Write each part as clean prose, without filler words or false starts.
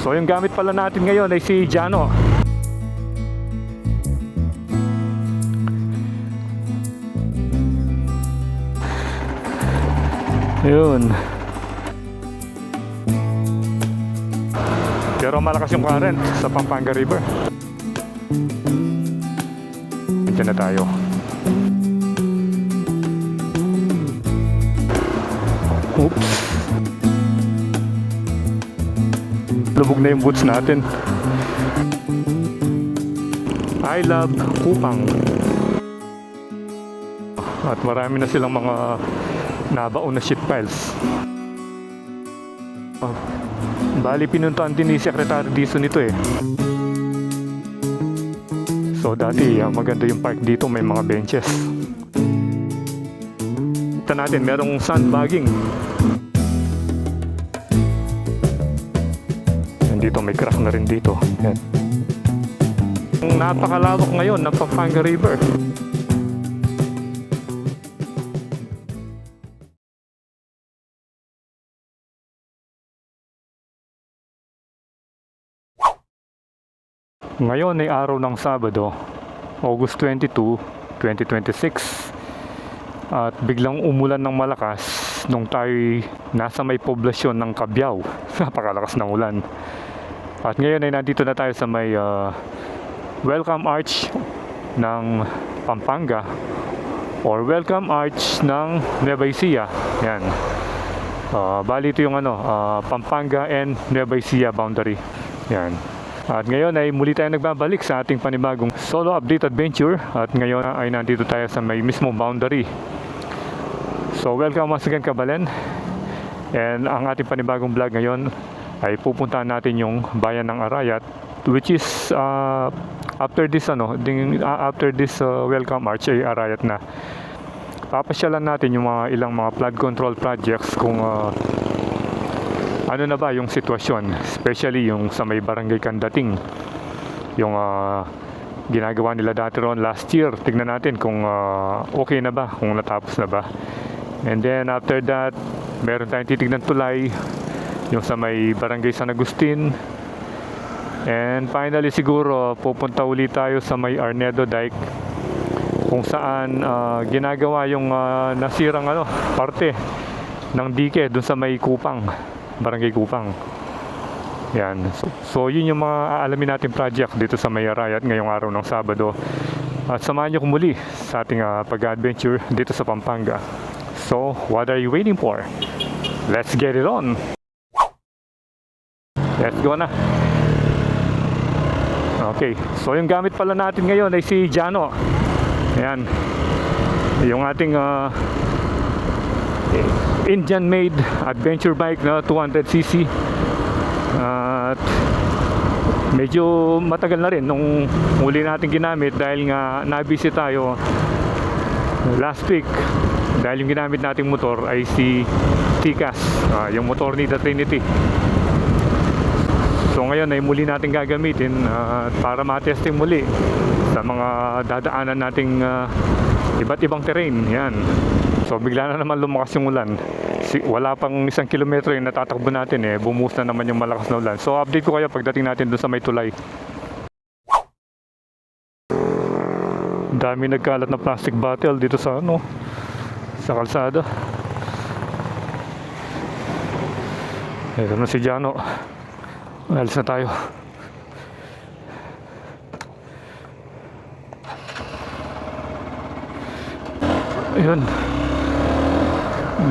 So yung gamit pala natin ngayon ay si Jano. Yun. Pero malakas yung current sa Pampanga River. Diyan na tayo. Oops. Lubog na yung boots natin. I love Kupang. At marami na silang mga nabaon na shit piles. Bali pinuntahan din ni Secretary Dizon nito eh. So dati maganda yung park dito, may mga benches. Ito natin, merong sandbagging. Dito may crack na rin dito. Yan. Napakalawak ngayon ng Pampanga River. Ngayon ay araw ng Sabado, August 22, 2026. At biglang umulan ng malakas nung tayo'y nasa may poblasyon ng Cabiao. Napakalakas ng ulan. At ngayon ay nandito na tayo sa may Welcome Arch ng Pampanga or Welcome Arch ng Nueva Ecija. Yan. Bali ito yung Pampanga and Nueva Ecija boundary. Yan. At ngayon ay muli tayo nagbabalik sa ating panibagong solo update adventure. At ngayon ay nandito tayo sa may mismo boundary. So welcome once again Kabalen. And ang ating panibagong vlog ngayon ay pupuntahan natin yung bayan ng Arayat, which is after this Welcome Arch ay Arayat na. Papasyalan natin yung ilang mga flood control projects kung ano na ba yung sitwasyon, especially yung sa may barangay Kandating, yung ginagawa nila dati ron last year. Tignan natin kung okay na ba, kung natapos na ba. And then after that, meron tayong titignan tulay yung sa may barangay San Agustin. And finally siguro pupunta ulit tayo sa may Arnedo Dike, kung saan ginagawa yung nasirang parte ng dike dun sa may Kupang, barangay Kupang. Yan. So yun yung mga aalamin natin project dito sa may Arayat ngayong araw ng Sabado. At samahan nyo muli sa ating pag-adventure dito sa Pampanga. So what are you waiting for? Let's get it on! Let's go na! Okay, so yung gamit pala natin ngayon ay si Jano. Ayan. Yung ating Indian made adventure bike na 200cc. At medyo matagal na rin nung huli natin ginamit dahil nga nabisi tayo last week. Dahil yung ginamit nating motor ay si Tikas, yung motor ni The Trinity. So ngayon ay muli natin gagamitin para matesting muli sa mga dadaanan nating iba't ibang terrain. Yan. So bigla na naman lumakas yung ulan. Wala pang 1 kilometro yung natatakbo natin bumuhos na naman yung malakas na ulan. So update ko kayo pagdating natin dun sa may tulay. Dami nagkalat na plastic bottle dito sa sa kalsada. Ito na si Jano. Alis na tayo. Ayun.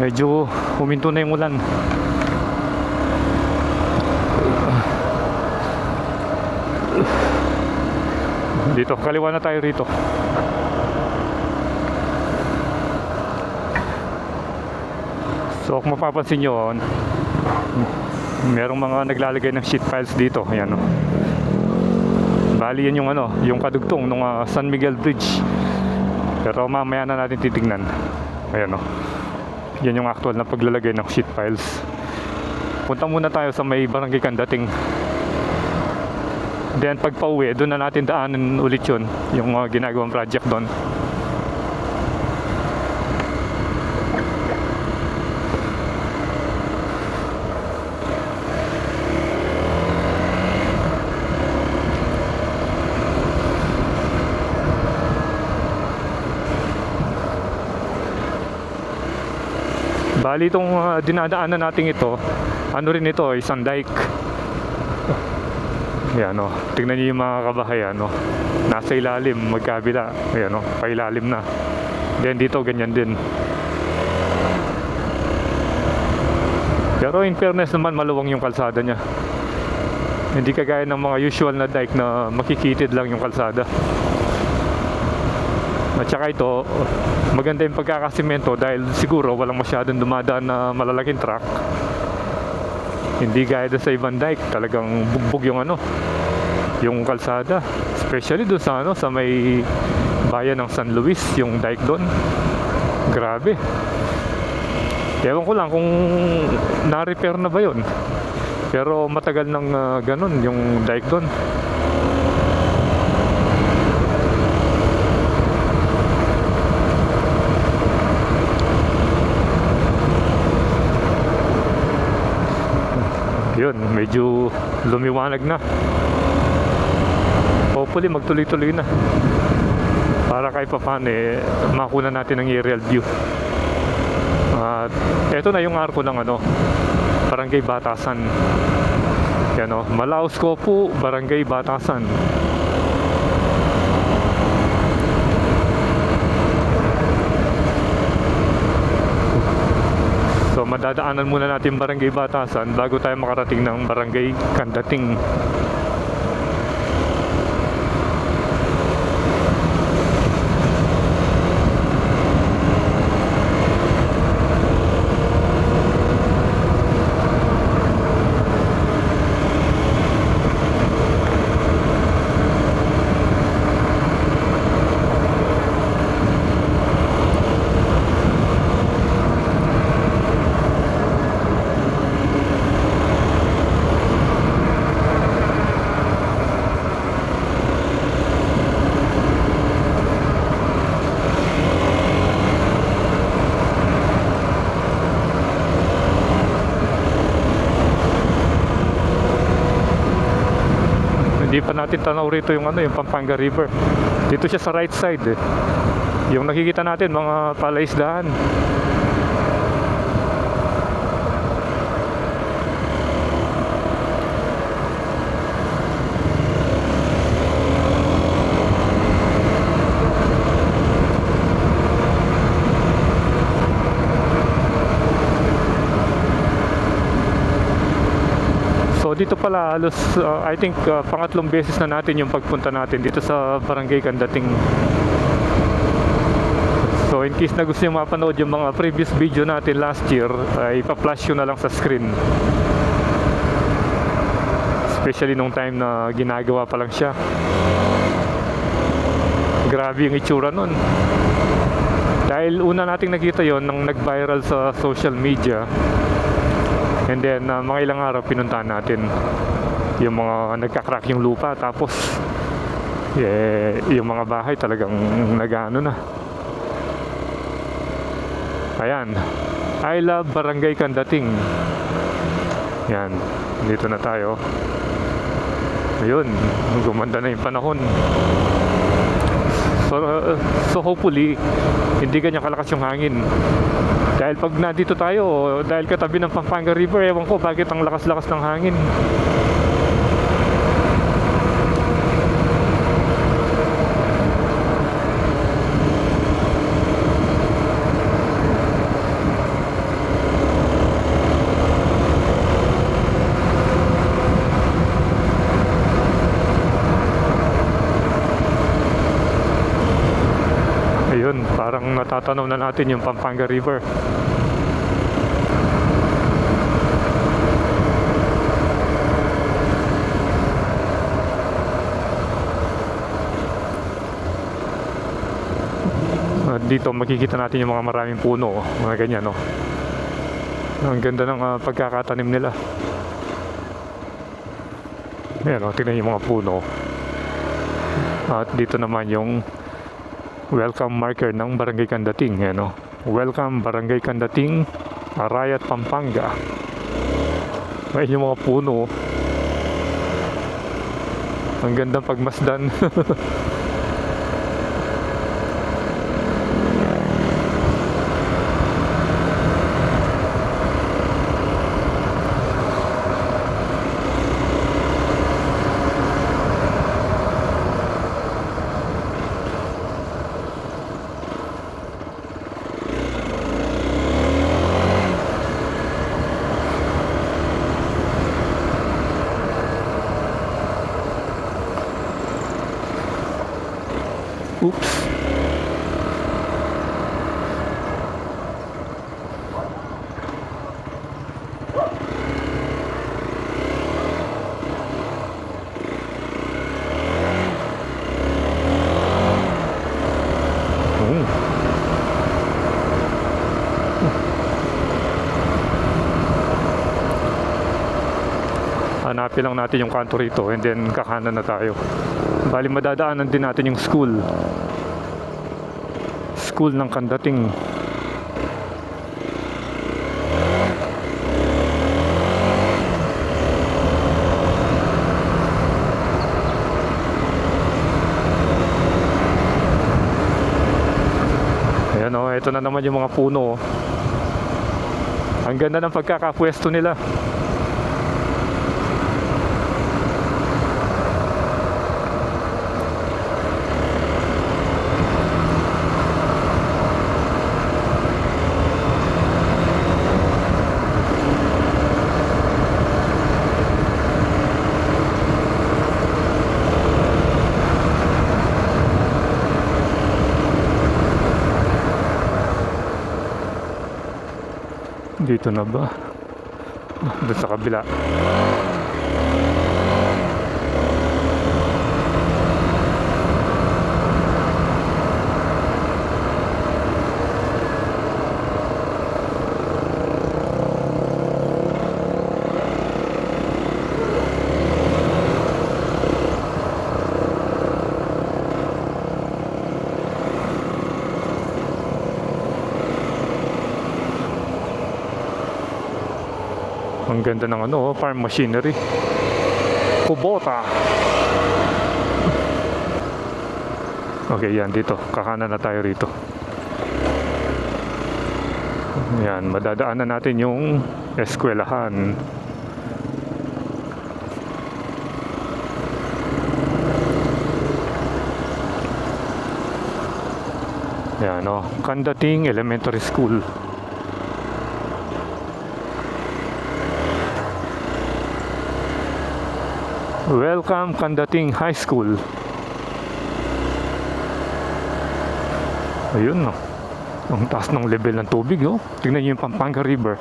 Medyo huminto na yung ulan. Dito, kaliwa na tayo rito. So kung mapapansin nyo, merong mga naglalagay ng sheet piles dito. Ayan, bali yan yung yung kadugtong ng San Miguel Bridge. Pero mamaya na natin titignan. Ayan, yan yung actual na paglalagay ng sheet piles. Punta muna tayo sa may barangay Kandating. Then pag pauwi, doon na natin daanan ulit yun, yung ginagawang project doon. Bali itong dinadaanan natin ito, ano rin ito, isang dike. Yan o, tingnan niyo yung mga kabahayan, no? Nasa ilalim, magkabila. Ayan o, pailalim na. Then dito, ganyan din. Pero in fairness naman, maluwang yung kalsada niya. Hindi kagaya ng mga usual na dike na makikitid lang yung kalsada. At saka ito, maganda yung pagkakasimento dahil siguro walang masyadong dumadaan na malalaking truck. Hindi gaya sa ibang dike, talagang bugbog yung ano, yung kalsada. Especially doon sa ano, sa may bayan ng San Luis, yung dike doon. Grabe. Ewan ko lang kung na-repair na ba yun. Pero matagal nang ganun yung dike doon. Yun, medyo lumiwanag na. Hopefully magtuloy-tuloy na. Para kahit papaano makuna natin ang aerial view. At eto na yung arko ng ano, Barangay Batasan. Yan o, Malaos Copu, Barangay Batasan. So madadaanan muna natin Barangay Batasan bago tayo makarating ng Barangay Candating. Hindi pa natin tanaw rito yung ano, yung Pampanga River. Dito siya sa right side eh. Yung nakikita natin mga palaisdaan. So dito pala halos I think pangatlong beses na natin yung pagpunta natin dito sa Barangay Candating. So in case na gusto nyo mapanood yung mga previous video natin last year, ipa-flash yun na lang sa screen. Especially nung time na ginagawa pa lang siya. Grabe yung itsura nun. Dahil una nating nakita yon nang nag-viral sa social media. And then mga ilang araw pinuntahan natin yung mga nagka-crack yung lupa, tapos yung mga bahay talagang nag-ano na. Ayan, I love Barangay Candating. Yan, dito na tayo. Ayun, gumanda na yung panahon. So hopefully hindi ganyan kalakas yung hangin. Dahil pag nandito tayo, dahil katabi ng Pampanga River, ewan ko bakit ang lakas-lakas ng hangin. Ayun, parang natatanaw na natin yung Pampanga River. Dito makikita natin yung mga maraming puno, mga ganyan, no. Ang ganda ng pagkakatanim nila. Ayan, tingnan yung mga puno. At dito naman yung welcome marker ng Barangay Candating. Ayan, welcome Barangay Candating, Arayat, Pampanga. Ayan yung mga puno. Ang ganda pagmasdan. Hanapin lang natin yung kanto rito and then kakanan na tayo. Bali madadaanan din natin yung school. School ng Kandating. Ayan o, ito na naman yung mga puno. Ang ganda ng pagkakapwesto nila. Dito na ba? Doon sa kabila. Ang ganda ng ano, farm machinery. Kubota. Okay, yan dito. Kakanan na tayo rito. Yan, madadaanan natin yung eskwelahan. Yan o, Kandating Elementary School. Welcome Kandating High School. Ayun no. Ang taas ng level ng tubig oh. Tingnan niyo yung Pampanga River.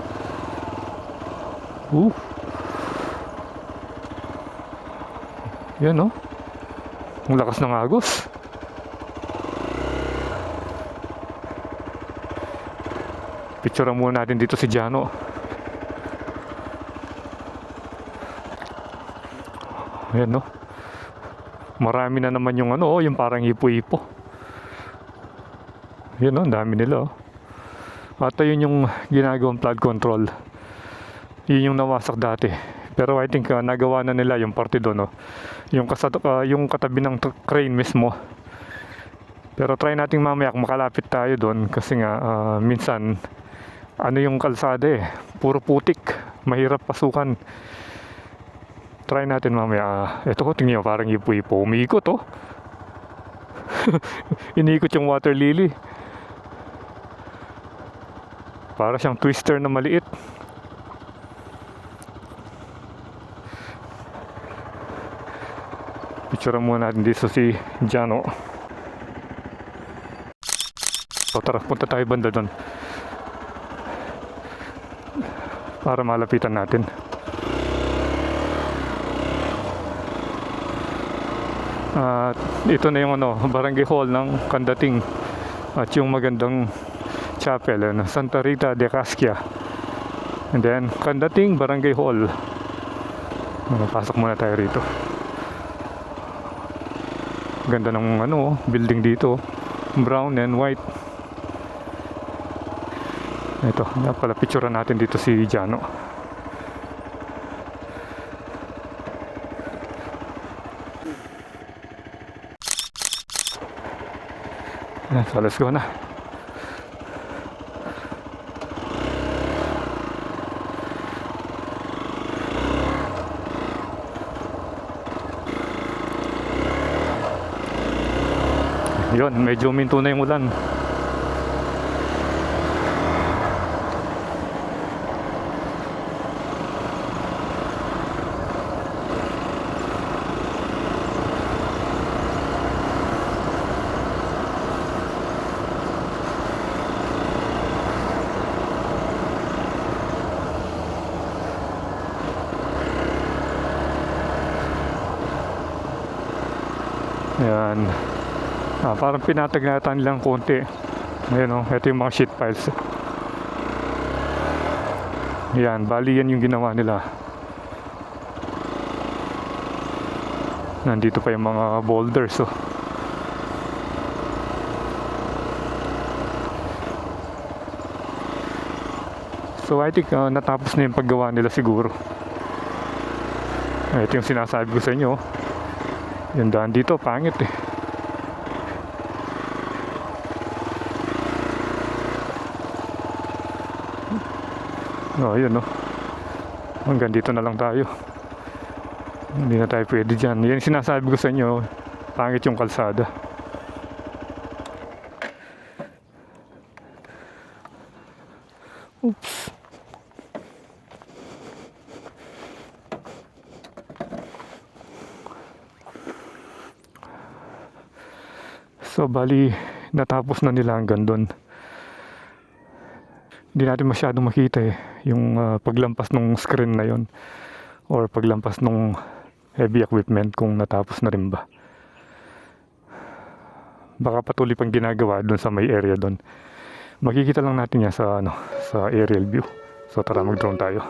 Yan no. Ang lakas ng agos. Picturean muna natin dito si Jano. Ayan no. Marami na naman yung ano, yung parang ipo-ipo. Ayan no, dami nila oh. At yun yung ginagawang flood control. Yun yung nawasak dati. Pero I think nagawa na nila yung parte doon oh. Yung katabi ng crane mismo. Pero try nating mamaya kung makalapit tayo doon kasi nga minsan ano yung kalsada eh, puro putik, mahirap pasukan. Try natin mamaya. Ito ko, tingnan nyo, parang ipo-ipo. Umiikot, oh. Iniikot yung water lily. Para siyang twister na maliit. Picturean muna natin dito si Jano. So, tara, punta tayo banda doon. Para malapitan natin. At ito na yung ano, barangay hall ng Kandating at yung magandang chapel Santa Rita de Casquia. And then Kandating Barangay Hall. Pasok muna tayo rito. Ganda ng ano, building dito, brown and white. Ito, pala picturean natin dito si Jano. So let's go na. Yun, medyo minto na yung ulan. Ayan. Parang pinatagnatan lang konti. Ayan o, ito yung mga sheet piles. Ayan, bali yan yung ginawa nila. Nandito pa yung mga boulders, oh. So I think natapos na yung paggawa nila siguro. Ito yung sinasabi ko sa inyo, oh. Yung daan dito, pangit eh. Oh, yun, oh. Hanggang dito na lang tayo. Hindi na tayo pwede dyan. Yan yung sinasabi ko sa inyo, pangit yung kalsada. Oops. So bali natapos na nila hanggang doon. Hindi natin masyadong makita eh yung paglampas ng screen na yon or paglampas ng heavy equipment kung natapos na rin ba. Baka patuloy pang ginagawa doon sa may area doon. Makikita lang natin yan sa sa aerial view. So tara, mag-drone tayo.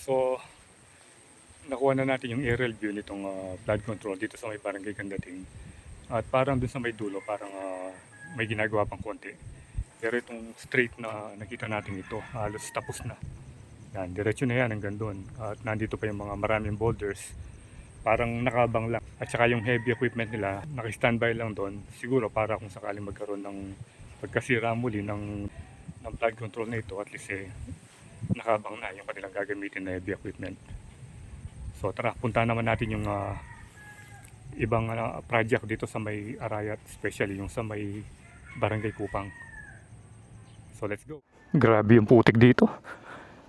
So, nakuha na natin yung aerial view nitong flood control dito sa may Barangay Candating. At parang dun sa may dulo, parang may ginagawa pang konti. Pero itong straight na nakita natin ito, halos tapos na. Yan, diretso na yan hanggang doon. At nandito pa yung mga maraming boulders. Parang nakabang lang. At saka yung heavy equipment nila, naka-standby lang doon. Siguro para kung sakaling magkaroon ng pagkasira muli ng flood control na ito, at least nakabang na yung kanilang gagamitin na heavy equipment. So tara, punta naman natin yung ibang project dito sa may Arayat, especially yung sa may Barangay Kupang. So let's go. Grabe yung putik dito.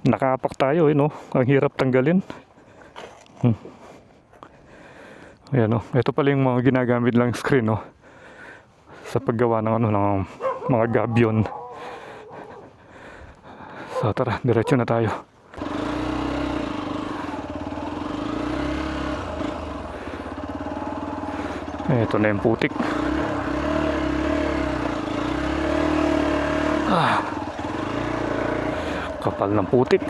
Nakapak tayo no? Ang hirap tanggalin. Ayan no, ito pala yung mga ginagamit lang screen no, sa paggawa ng ng mga gabion. So tara, diretso na tayo. Ito na yung putik. Kapal ng putik.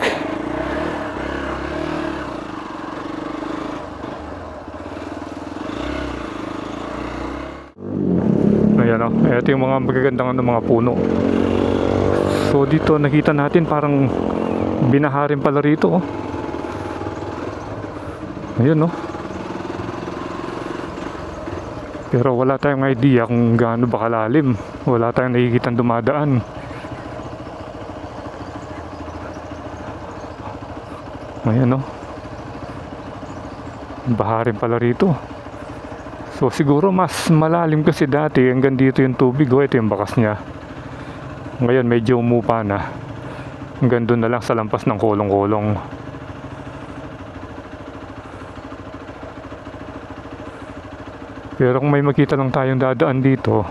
Ayan o, ito yung mga magagandang mga puno. So dito nakita natin parang binaharin pala rito oh. Ayun oh. Pero wala tayong idea kung gaano ba kalalim. Wala tayong nakikitang dumadaan. Ayan oh. Baharin pala rito. So siguro mas malalim kasi dati, hanggang dito yung tubig oh. Ito yung bakas niya. Ngayon medyo umupa na. Hanggang doon na lang sa lampas ng kolong-kolong. Pero kung may makita lang tayong dadaan dito,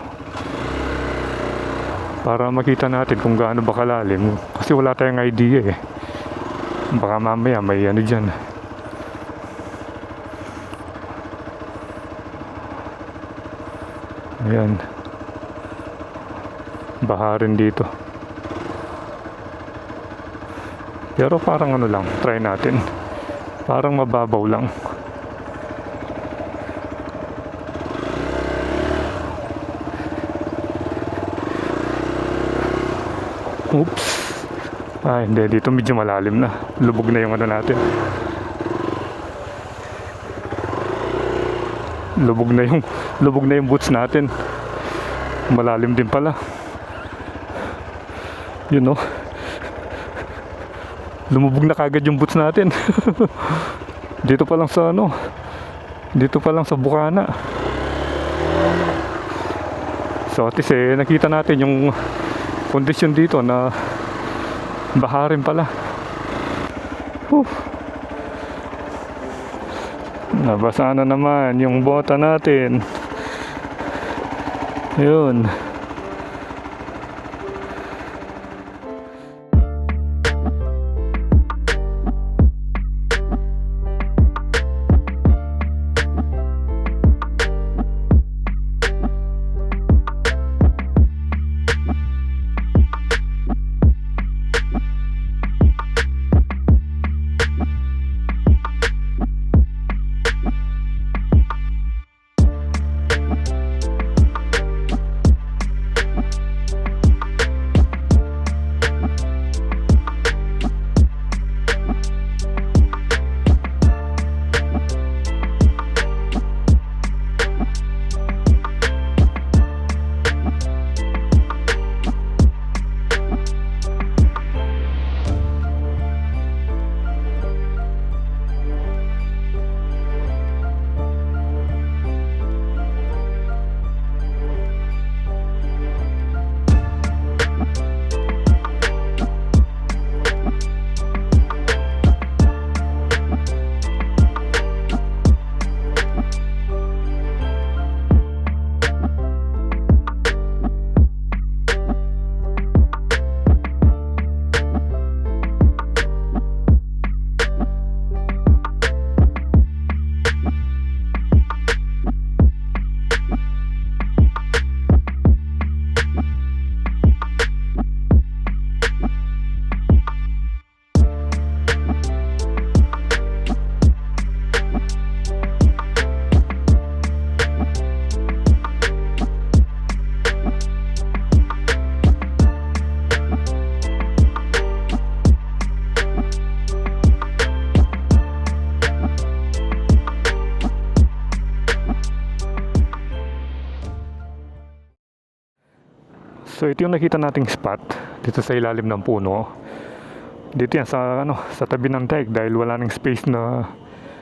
para makita natin kung gaano ba kalalim, kasi wala tayong idea eh. Baka mamaya may ano dyan. Ayan, baha rin dito. Pero parang ano lang, try natin. Parang mababaw lang. Oops. Ay, hindi. Dito medyo malalim na. Lubog na yung ano natin. Lubog na yung boots natin. Malalim din pala. You know. Lumubog na kagad yung boots natin. Dito pa lang sa ano. Dito pa lang sa bukana. So at least nakita natin yung kondisyon dito na baha rin pala. Nabasa na naman yung bota natin. Yun. So ito yung nakita nating spot dito sa ilalim ng puno. Dito yan sa sa tabi ng dike dahil wala nang space na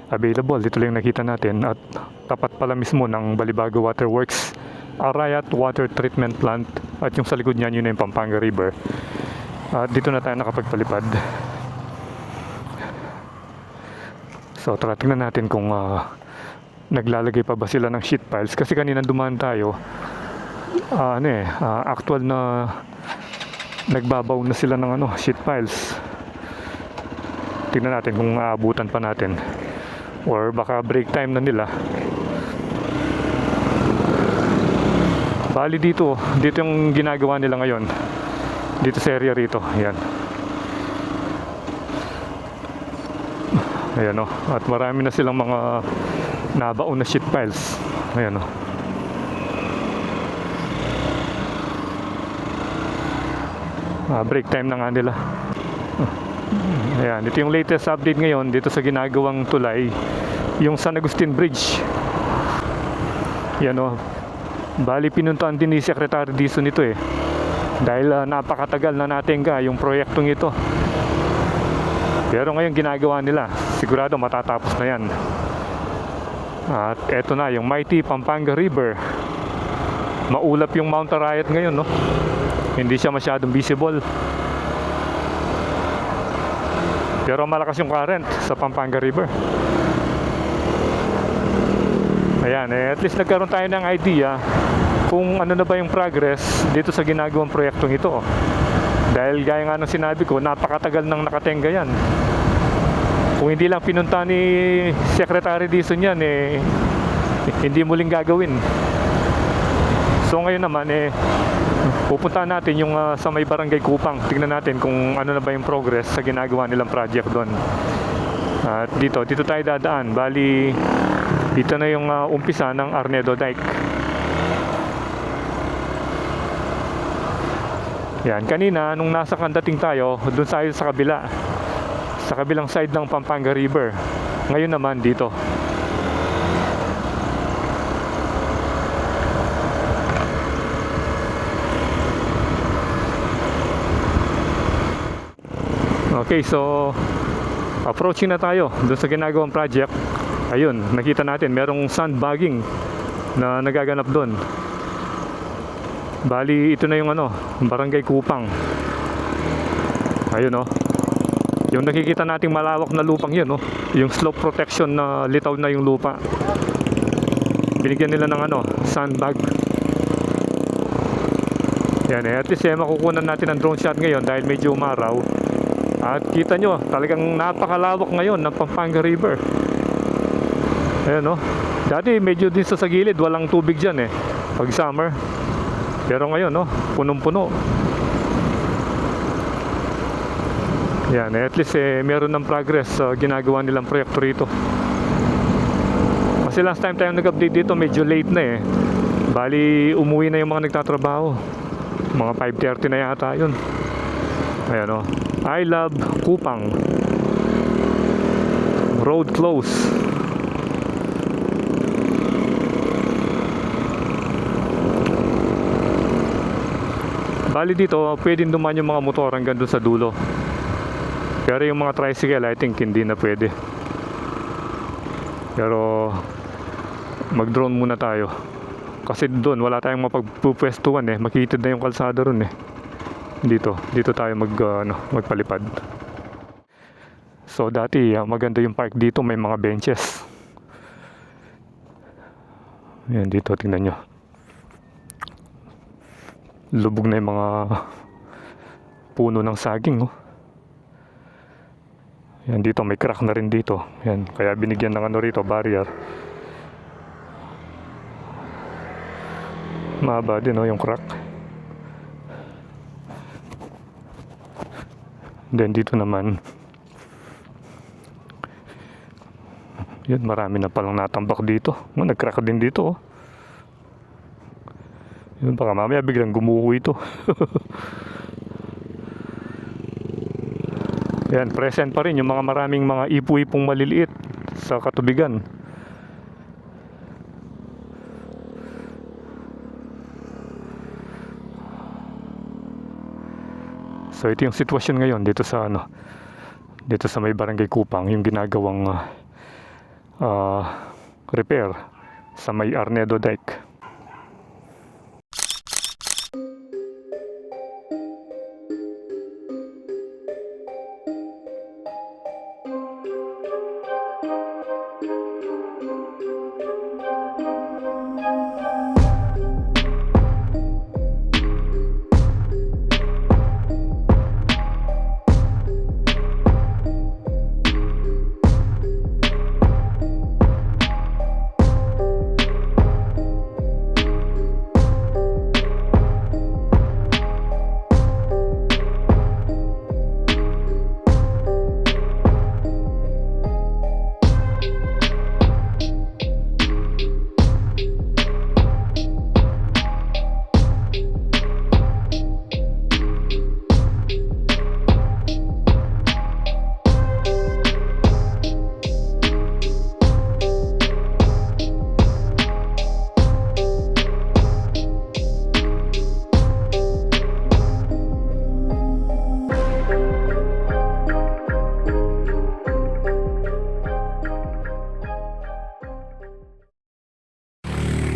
available. Dito lang yung nakita natin at tapat pala mismo ng Balibago Waterworks, Arayat Water Treatment Plant, at yung sa likod niyan yun na yung Pampanga River. At dito na tayo nakapagpalipad. So tara tingnan natin kung naglalagay pa ba sila ng sheet piles, kasi kanina dumaan tayo actual na nagbabaw na sila ng sheet piles. Tingnan natin kung aabutan pa natin or baka break time na nila. Bali dito yung ginagawa nila ngayon dito sa area rito. Ayan, ayan at marami na silang mga nabaon na sheet piles. Ayan break time na nga nila. Ayan, ito yung latest update ngayon dito sa ginagawang tulay, yung San Agustin Bridge. Yan bali pinuntahan din ni Secretary Dizon nito dahil napakatagal na natin yung proyektong ito. Pero ngayon ginagawa nila, sigurado matatapos na yan. At eto na yung mighty Pampanga River. Maulap yung Mount Arayat ngayon hindi siya masyadong visible. Pero malakas yung current sa Pampanga River. Ayan, at least nagkaroon tayo ng idea kung ano na ba yung progress dito sa ginagawang proyektong ito. Dahil gaya nga ng sinabi ko, napakatagal nang nakatenga yan. Kung hindi lang pinunta ni Secretary Dizon yan, hindi muling gagawin. So ngayon naman, pupuntahan natin yung sa may Barangay Kupang. Tingnan natin kung ano na ba yung progress sa ginagawa nilang project doon. At dito tayo dadaan. Bali, dito na yung umpisa ng Arnedo Dike. Yan, kanina nung nasa Kandating tayo, doon tayo sa kabila. Sa kabilang side ng Pampanga River. Ngayon naman dito. Okay, so approaching na tayo doon sa ginagawang project. Ayun, nakita natin merong sandbagging na nagaganap doon. Bali, ito na yung Barangay Kupang. Ayun, yung nakikita nating malawak na lupang yun, yung slope protection na litaw na yung lupa. Binigyan nila ng sandbag. Yan, at least makukunan natin ang drone shot ngayon dahil medyo umaraw. At kita nyo, talagang napakalawak ngayon ng Pampanga River. Ayan, dati medyo din sa gilid, walang tubig dyan pag summer. Pero ngayon, punong-puno. Yan, at least meron ng progress sa ginagawa nilang proyekto rito. Kasi last time tayo nag-update dito, medyo late na Bali, umuwi na yung mga nagtatrabaho. Mga 5:30 na yata yun. Ayan, I love Kupang. Road close. Bali dito, pwedeng dumaan yung mga motor hanggang doon sa dulo. Pero yung mga tricycle, I think hindi na pwede. Pero mag-drone muna tayo. Kasi doon wala tayong mapagpupwestuhan makikita na yung kalsada ron Dito tayo magpalipad. So dati maganda yung park dito, may mga benches. Ayan, dito tingnan nyo. Lubog na yung mga puno ng saging. Ayan, dito may crack na rin dito. Ayan, kaya binigyan ng rito, barrier. Mahaba din yung crack. Then dito naman, yun, marami na palang natambak dito. Nag-crack din dito. Yun, baka mamaya biglang gumuho ito. Yan, present pa rin yung mga maraming mga ipu-ipong maliliit sa katubigan. So ito yung sitwasyon ngayon dito sa dito sa may Barangay Kupang, yung ginagawang repair sa may Arnedo Dike.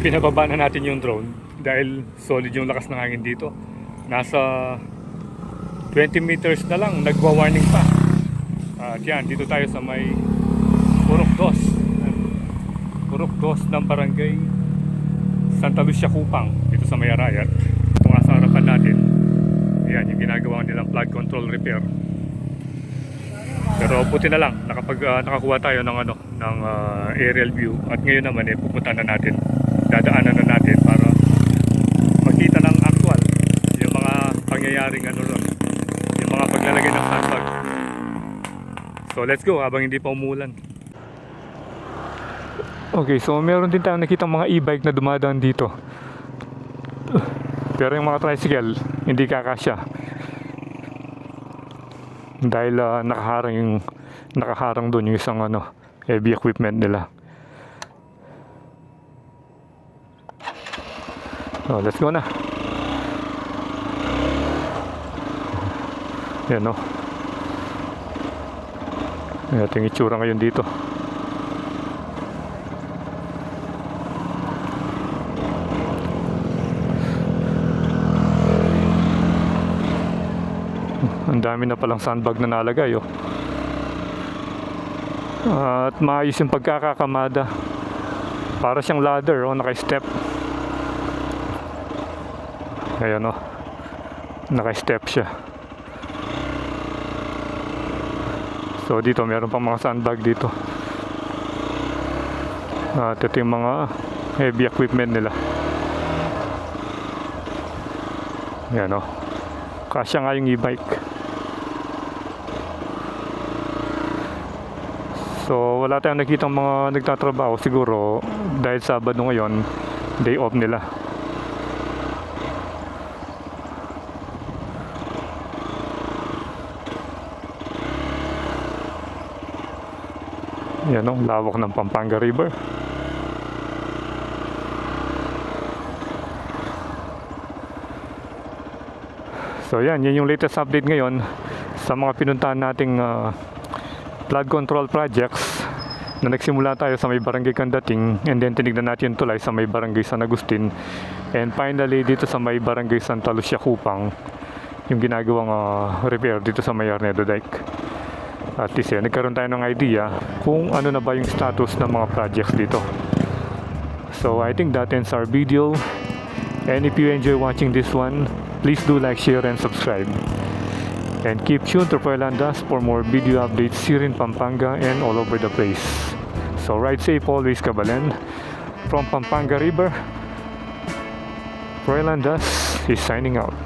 Pinababa na natin yung drone dahil solid yung lakas ng hangin dito. Nasa 20 meters na lang, nagwa-warning pa. At yan, dito tayo sa may Purok 2. Purok 2 ng barangay Santa Lucia, Cupang, dito sa May Arayat. Ito nga sa harapan natin. Ayan, yung ginagawa nilang flood control repair. Pero buti na lang, nakakuha tayo ng aerial view. At ngayon naman pupunta na natin, dadaanan na natin para makita ng actual yung mga pangyayaring ron, yung mga paglalagay ng sandbag. So let's go habang hindi pa umulan. Okay, so meron din tayong nakitang mga e-bike na dumadaan dito. Pero yung mga tricycle, hindi kakasya. Dahil nakaharang doon yung isang heavy equipment nila. So, let's go na. Yan o. Ito yung itsura ngayon dito. Ang dami na palang sandbag na nalagay at maayos yung pagkakakamada. Para siyang ladder naka-step. Ayan naka-step siya. So dito meron pang mga sandbag dito. At ito yung mga heavy equipment nila. Ayan kasya nga yung e-bike. So wala tayong nakitang mga nagtatrabaho, siguro dahil Sabado ngayon, day off nila. Yan lawak ng Pampanga River. So yan yung latest update ngayon sa mga pinuntahan nating flood control projects na nagsimula tayo sa may barangay Candating, and then tinignan natin tulay sa may barangay San Agustin, and finally dito sa may barangay Santa Lucia, Cupang, yung ginagawang repair dito sa may Arnedo Dike. At least nagkaroon tayo ng idea kung ano na ba yung status ng mga projects dito. So I think that ends our video, and if you enjoy watching this one, please do like, share, and subscribe. And keep tuned to Froilandas for more video updates here in Pampanga and all over the place. So ride safe always, Kabalen. From Pampanga River, Froilandas is signing out.